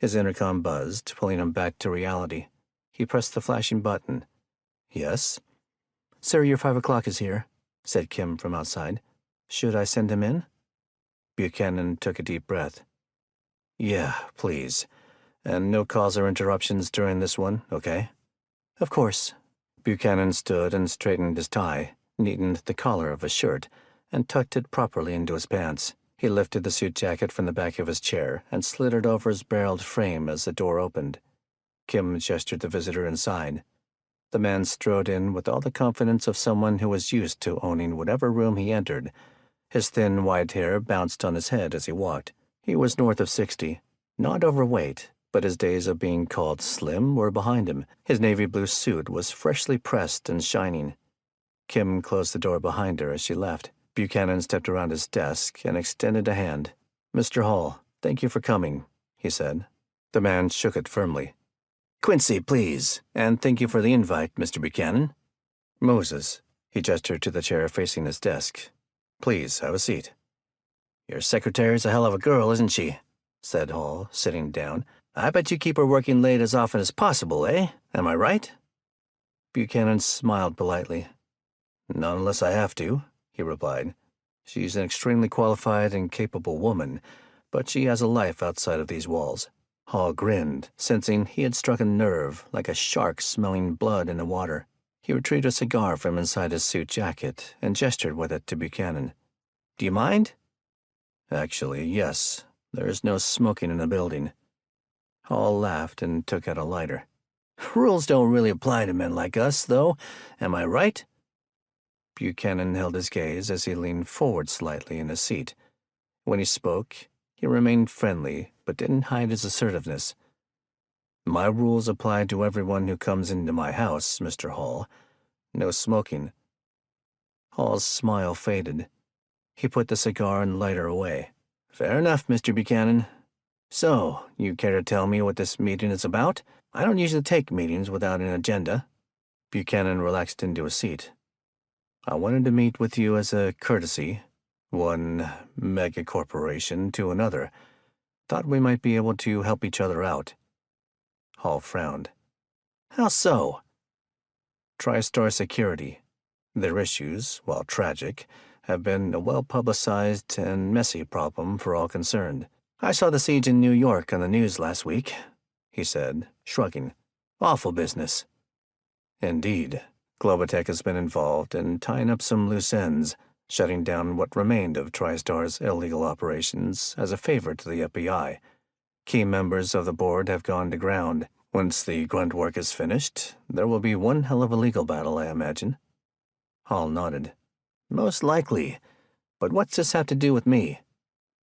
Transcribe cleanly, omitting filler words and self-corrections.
His intercom buzzed, pulling him back to reality. He pressed the flashing button. Yes? Sir, your 5 o'clock is here, said Kim from outside. Should I send him in? Buchanan took a deep breath. Yeah, please. And no calls or interruptions during this one, okay? Of course. Buchanan stood and straightened his tie, neatened the collar of his shirt, and tucked it properly into his pants. He lifted the suit jacket from the back of his chair and slid it over his barreled frame as the door opened. Kim gestured the visitor inside. The man strode in with all the confidence of someone who was used to owning whatever room he entered. His thin, white hair bounced on his head as he walked. He was north of 60, not overweight, but his days of being called slim were behind him. His navy blue suit was freshly pressed and shining. Kim closed the door behind her as she left. Buchanan stepped around his desk and extended a hand. Mr. Hall, thank you for coming, he said. The man shook it firmly. Quincy, please, and thank you for the invite, Mr. Buchanan. Moses, he gestured to the chair facing his desk. Please, have a seat. Your secretary's a hell of a girl, isn't she? Said Hall, sitting down. I bet you keep her working late as often as possible, eh? Am I right? Buchanan smiled politely. Not unless I have to, he replied. She's an extremely qualified and capable woman, but she has a life outside of these walls. Hall grinned, sensing he had struck a nerve like a shark smelling blood in the water. He retrieved a cigar from inside his suit jacket and gestured with it to Buchanan. Do you mind? Actually, yes. There's no smoking in the building. Hall laughed and took out a lighter. Rules don't really apply to men like us, though. Am I right? Buchanan held his gaze as he leaned forward slightly in his seat. When he spoke, he remained friendly, but didn't hide his assertiveness. My rules apply to everyone who comes into my house, Mr. Hall. No smoking. Hall's smile faded. He put the cigar and lighter away. Fair enough, Mr. Buchanan. So, you care to tell me what this meeting is about? I don't usually take meetings without an agenda. Buchanan relaxed into a seat. I wanted to meet with you as a courtesy, one mega-corporation to another. Thought we might be able to help each other out. Hall frowned. How so? TriStar Security. Their issues, while tragic, have been a well-publicized and messy problem for all concerned. I saw the siege in New York on the news last week, he said, shrugging. Awful business. Indeed. GlobaTech has been involved in tying up some loose ends, shutting down what remained of TriStar's illegal operations as a favor to the FBI. Key members of the board have gone to ground. Once the grunt work is finished, there will be one hell of a legal battle, I imagine. Hall nodded. Most likely. But what's this have to do with me?